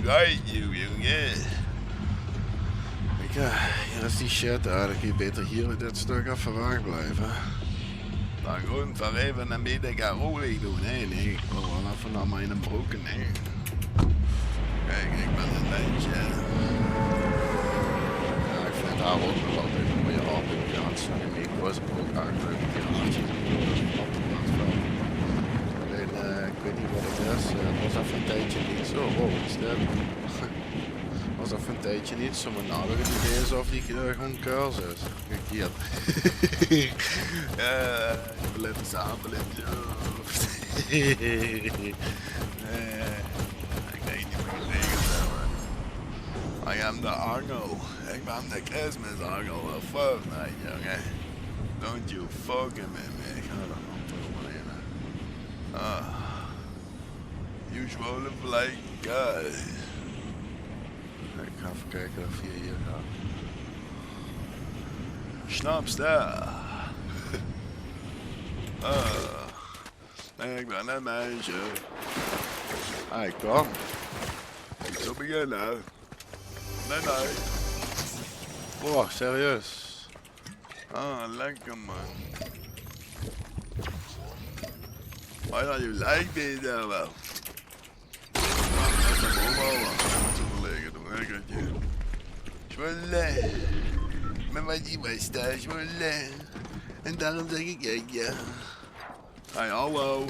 right, jongen. Ja, hier is die shit. Ja, dan kun je beter hier dit stuk even wegblijven. Dan gewoon voor even een beetje Caroli doen. Nee, ik wil wel even naar mijn broeken. Nee. Kijk, ik ben een mensje. Ja, ik vind haar ook nog altijd een mooie arbeidsplaats. En ik was ook eigenlijk een keer alleen, ik weet niet wat het is. Het was even een tijdje niet zo. Wow, wat is dit? Het was even een tijdje niet zo, maar nou dat het idee is of die gewoon cursus is. Kijk hier. Ja, ik wil even samelen in je hoofd. Ik weet niet wat je regels hebben. I am the Arno. Ik ben de Christmas Arno of Fortnite, jongen. Don't you fucking with me. Ik ga er nog in. Usual like guys. Ik ga even kijken of je hier gaat. Snapster. Nee, ik ben een meisje. Ah, ik kan. Ik zal beginnen. Nee. Oh, serieus. Lekker man. Why don't you like me then wel? Dat is een omhoog. Dat is een liggen doen, hè, kratje. Zwollen. Maar wat je was daar, zwollen. En daarom zeg ik ja. Hey, hallo.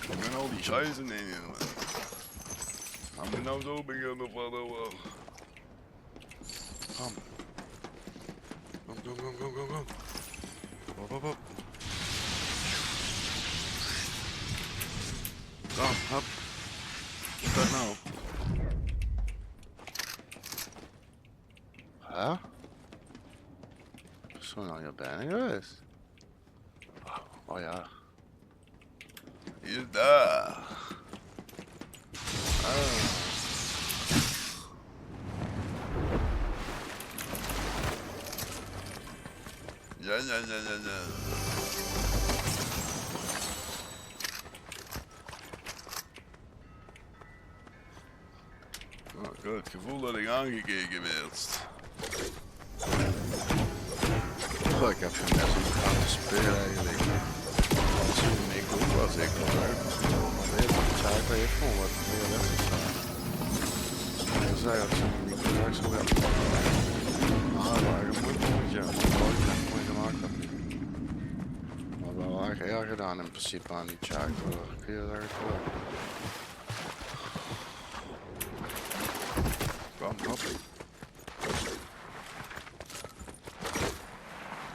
Ik ben al die scheiße nemen, man. Gaan we nou zo beginnen of wat ook? Kom. Kom. Hop. Kom, hop. Wat is dat nou? Huh? Zo nou hier bijna geweest. Oh ja. Hier is daar. Ja. Oh, ik heb het gevoel dat ik aangekeken werd. Oh, ik heb geen net om gaan te spelen eigenlijk. Als je mee goed was, ik wel leuk. Maar weet je, het zaak heeft gewoon wat meer lessen staan. Ik zei dat ze niet gezegd zo wel. Maar je moet nog, ja, mooi gemaakt hebben. Maar wel erg erg gedaan in principe aan die check hoor. Kun je dat echt wel? Kom, hop.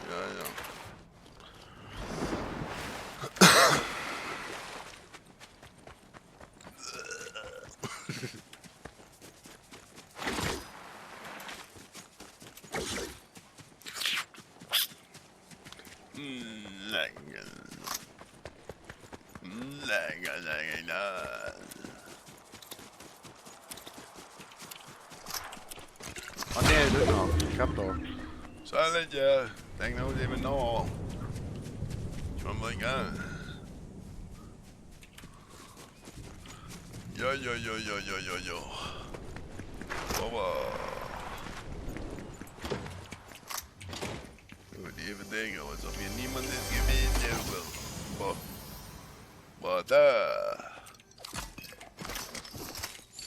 Ja. Lekker. Oh nee, doe nou. Ik heb toch. Zalletje. Denk nou eens even na. Kom maar aan. Ja. Papa. Doe het even denken, alsof je niemand is geweest wil. Wat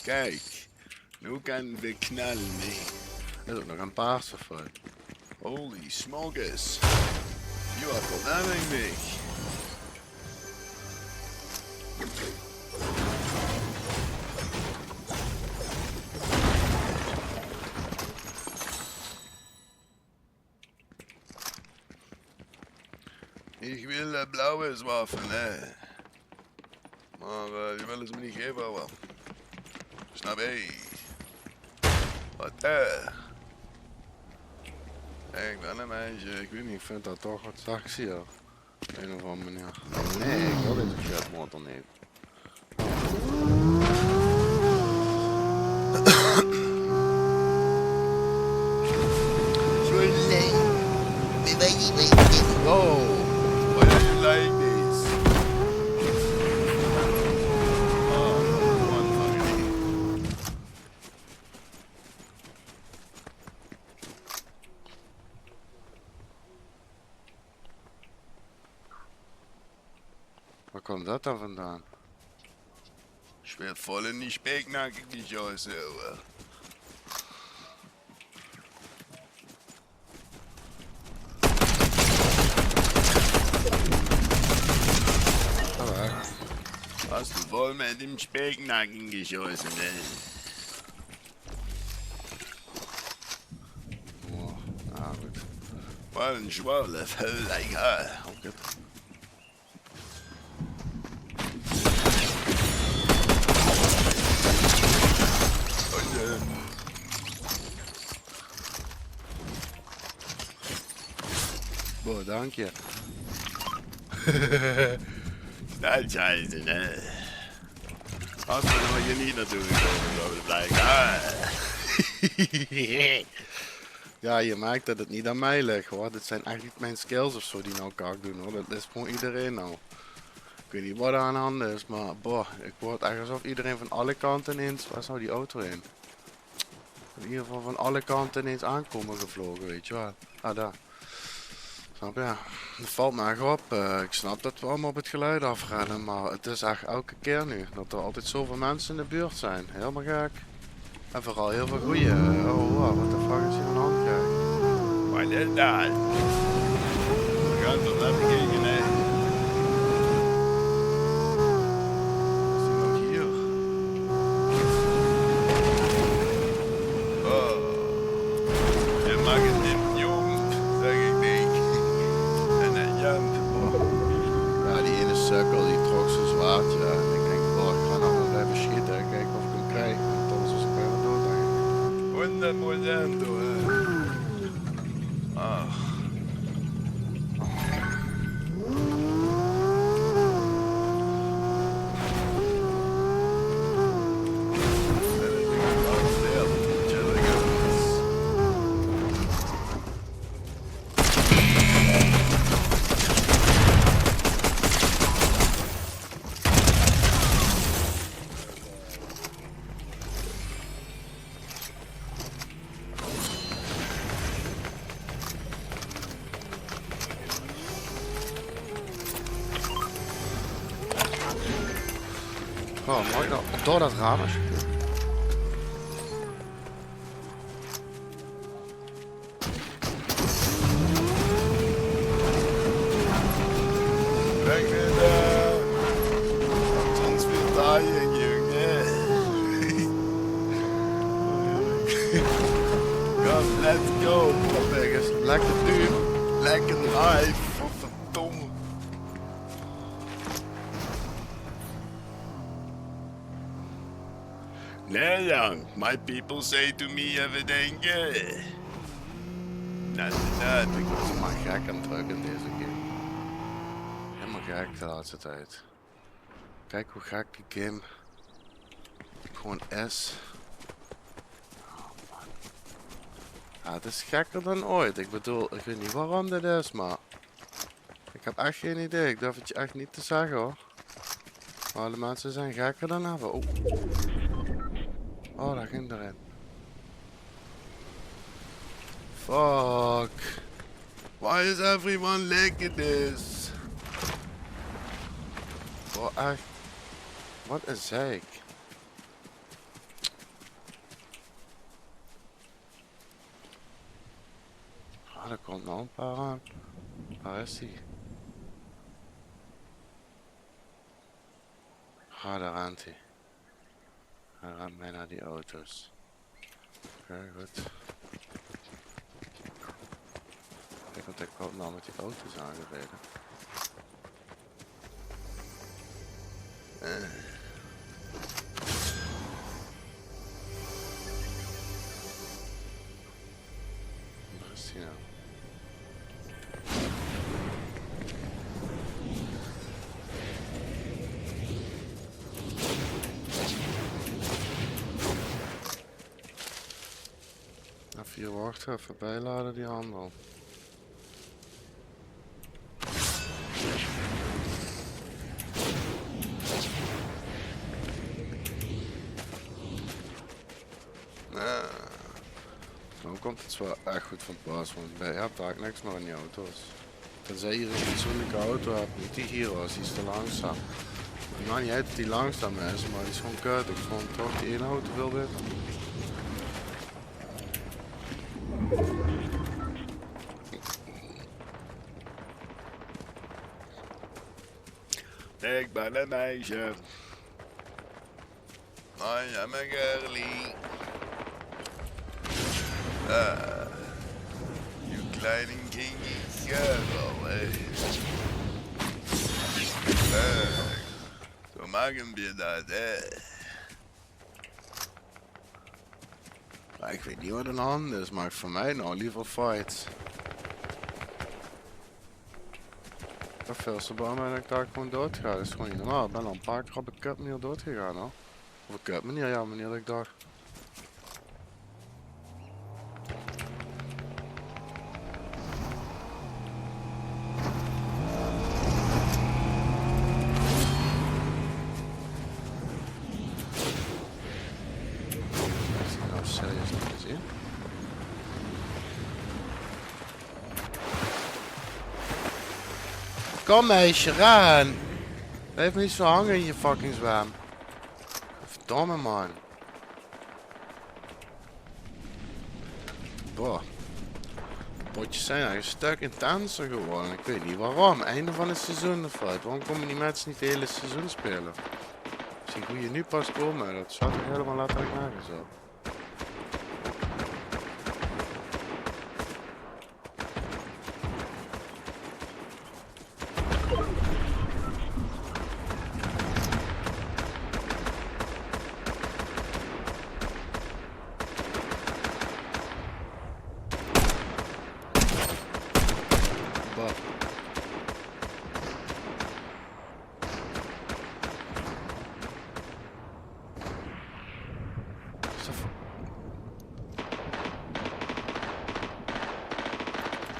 Kijk, nu kan we knallen. Er is ook nog een paarse voor. Holy smokers. You are verwarming me. Ik wil blauwe zwaffen, hè. Maar die willen ze me niet geven, wel. Snap je? Wat ik ben een meisje, ik weet niet. Ik vind dat toch wat sexy hoor. Op een of andere manier. Nee, ik wil deze jetmotor niet. Wow, why do you like this? Oh, one funny. komt dat dan vandaan? Ich werd voll in die speknackig die Scheiße, aber. Aber Hast du voll mit dem Speknacken geschossen, ne? oh, ah gut. War ein Schwaller, voll egal. Okay. Boah, dank je. Dat scheiße, ne? Hast du noch hier nicht naartoe gekomen, glaube ik. Ah. Ja, je merkt dat het niet aan mij ligt hoor. Dit zijn echt niet mijn skills of zo die nou kak doen hoor. Dat is gewoon iedereen nou. Ik weet niet wat er aan de hand is, maar boah, ik word echt alsof iedereen van alle kanten ineens... Waar zou die auto heen? In ieder geval van alle kanten ineens aankomen gevlogen, weet je wel. Ah, daar. Snap je? Dat valt me echt op. Ik snap dat we allemaal op het geluid afrennen, maar het is echt elke keer nu. Dat er altijd zoveel mensen in de buurt zijn. Helemaal gek. En vooral heel veel goeie. Oh wow, wat de fuck is hier aan de hand, gek? Wat is dat? We gaan toch even kijken, hè? Wat is er nog hier? Oh. Je mag het niet, jong, zeg ik niet. En dat Jan. Ja, die ene sukkel die trok zijn zwaardje. En ik denk, oh, ik ga nou maar blijven schieten en kijken of ik hem krijg. Want anders was ik bijna dood, denk ik. 100%, hoor. Ah. Oh, mooi dan. Door dat raam alsjeblieft. Weg met daar. Soms weer draaien, jongen. Kom, let's go. Op weg is lekker duur. Lekker drive. Verdomme. Nee, young. My people say to me everything good. Not. Ik was maar gek aan het drukken deze game. Helemaal gek de laatste tijd. Kijk hoe gek die game gewoon is. Oh man. Ja, het is gekker dan ooit. Ik bedoel, ik weet niet waarom dit is, maar ik heb echt geen idee. Ik durf het je echt niet te zeggen hoor. Maar de mensen zijn gekker dan ever. Oh. Oh, daar ging erin. Fuck. Why is everyone like this? Oh, echt. Wat een zeik. Ah, er komt nog een paar aan. Waar is die? Ah, daar rent hij. Hij rent mij naar die auto's. Oké, goed. Kijk, want ik kom nou met die auto's aangereden. Waar is die nou? Even hier wachten, even bijladen die handel. Dan komt het wel echt goed van pas, want je hebt eigenlijk niks meer aan die auto's. Tenzij je een fatsoenlijke auto hebt, niet die gyro's, die is te langzaam. Het maakt niet uit dat die langzaam is, maar die is gewoon kut. Ik vond toch die ene auto veel beter. Ik ben een meisje. I am a girlie. Je kleine kindertje. Zo maken we dat, hè. Ja, ik weet niet wat een hand is, maar voor mij nou liever fights. Ik heb veel te bang dat ik daar gewoon dood ga. Dat is gewoon niet normaal. Ik ben al een paar keer op een kut manier dood gegaan, hoor. Of een kut manier, ja, manier dat ik dacht. Is die nou serieus niet gezien? Kom meisje, ren! Blijf me niet zo hangen in je fucking zwem. Verdomme man. Boah. De potjes zijn eigenlijk een stuk intenser geworden. Ik weet niet waarom. Einde van het seizoen of wat. Waarom komen die mensen niet het hele seizoen spelen? Misschien hoe je nu pas komen. Dat zou ik helemaal laten nergens op.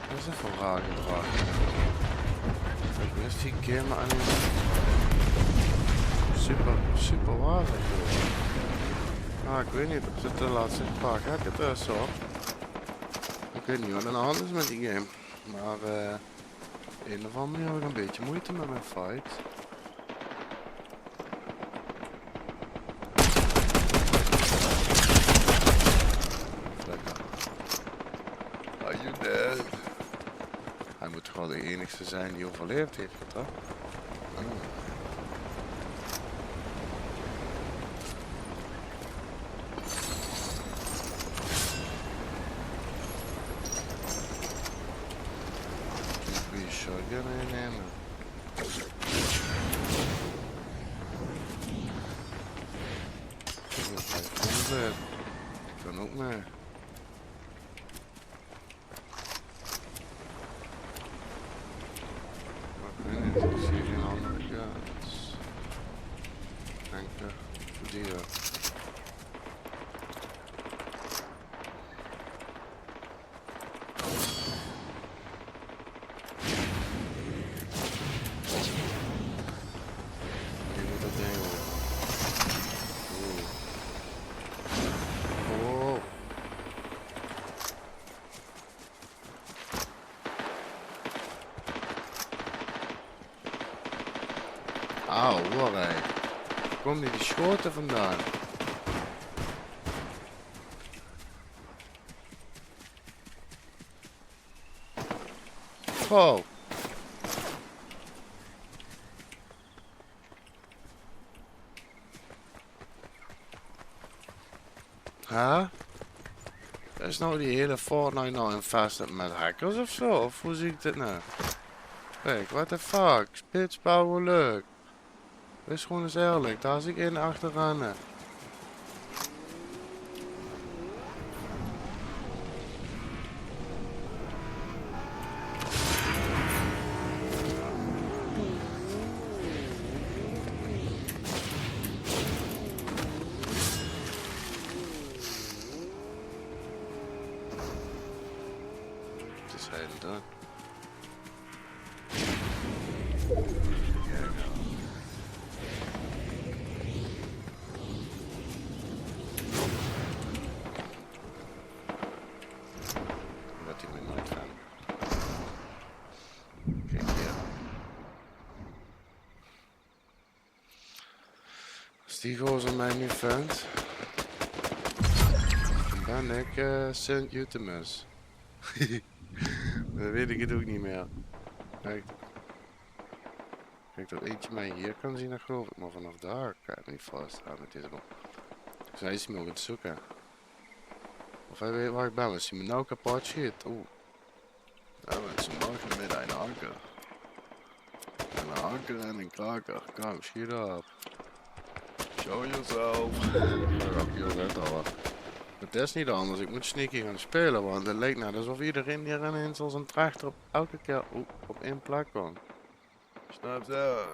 Dat is even een raar gedrag. Ik wist die keer maar aan super waar zijn. Ah, ik weet niet, er zitten de laatste paar gekken tussen hoor. Ik weet niet wat er aan de hand is met die game. Maar een of andere manier heb ik een beetje moeite met mijn fight. Are you dead? Hij moet toch wel de enigste zijn die overleefd heeft, toch? Goeie shotgun innemen. Ik moet 500. Kan ook mee. Ik weet niet, ik zie geen andere guns. Denken, die moet dat ding op. Oh. Auw, hoor hé. Waar komen die schoten vandaan? Oh. Huh? Is nou die hele Fortnite nou infested met hackers of zo? Of hoe zie ik dit nou? Kijk, what the fuck? Spitsbouw wel leuk. Wees gewoon eens eerlijk, daar zie ik één achteraan. Wat is hij dan? Dat hij me nooit van. die gozer mij nu vindt, dan ben ik Sint Jutemus. Dan weet ik het ook niet meer. Kijk dat eentje mij hier kan zien, dan geloof ik, maar vanaf daar kan ik niet vasthouden met deze bom. Dus hij is me ook aan het zoeken. Of hij weet waar ik ben, als hij me nou kapot schiet. Oeh. Dat is een morgen met een anker. En een anker en een kraker. Kom, schiet op. Show yourself. Je weet al wat. Het is niet anders, ik moet sneaky gaan spelen, want het lijkt net alsof iedereen hier ineens als een trechter op elke keer op één plek komt. Snap zo.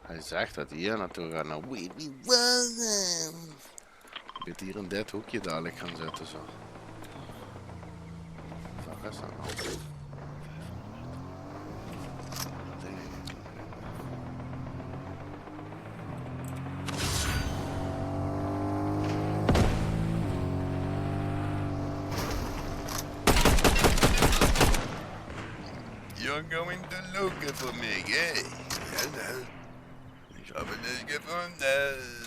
Hij zegt dat hij hier naartoe gaat, nou weet niet wat. Ik moet hier in dit hoekje dadelijk gaan zitten zo. Waar is dat nou? You're going to look for me, eh? Hello. Ich habe dich gefunden.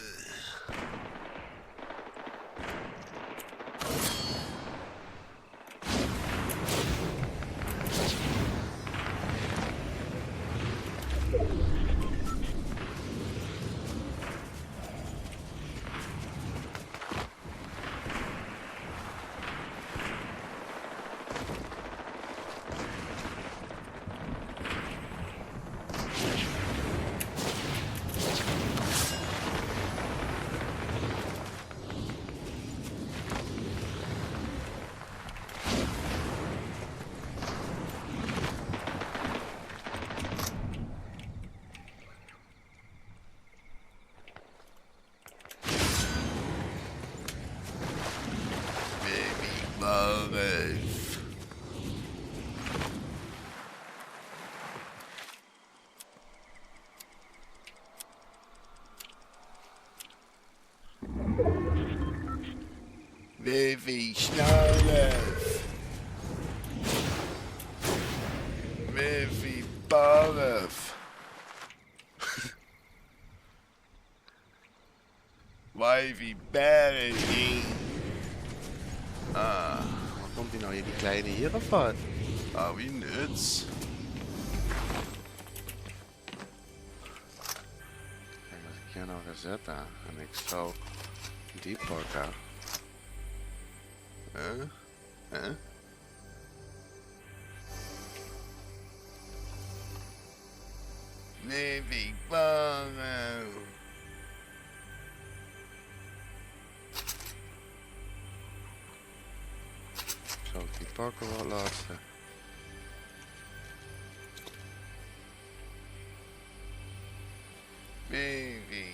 Marif. Baby Snarf. Baby Barf. Wifey Barry. Waar komt die nou hier, die kleine hier of wat? Ah, wie nuts. Kijk, als ik hier nou ga zetten en ik zou die pakken. Huh? Baby Barf. Zal ik die pakken wel laatste? Baby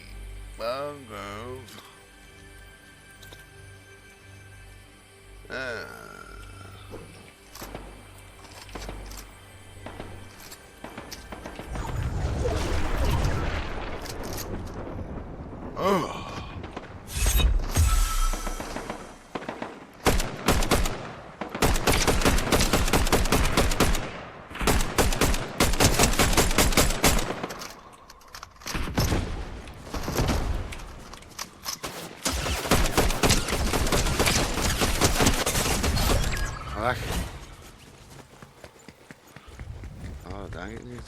Barf. Oh. Weg. Oh, dat denk ik niet.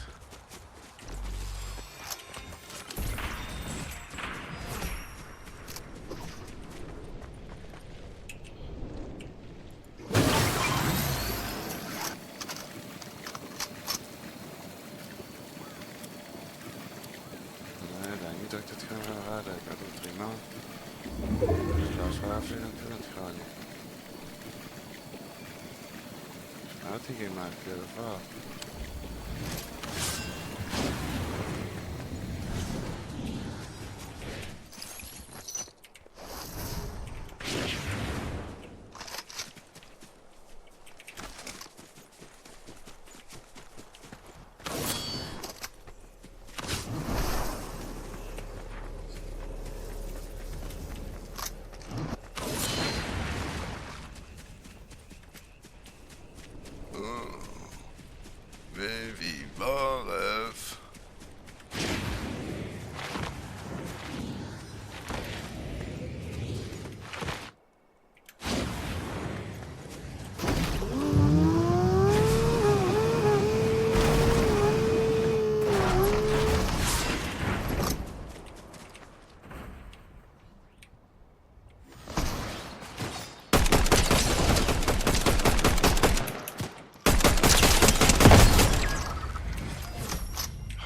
Nee, ik denk niet dat ik dit ga redden. Ik had het prima. Ik ga zo even in het gaan. Had hij geen markeer of wat?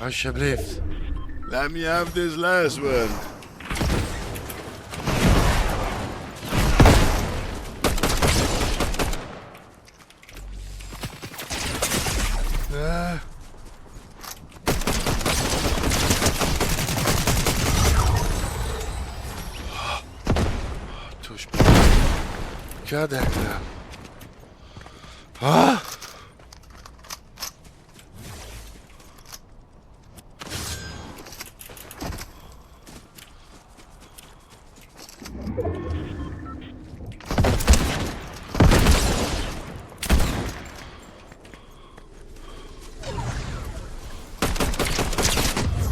Alsjeblieft. Let me have this last one. Touche pas. God damn. Ah!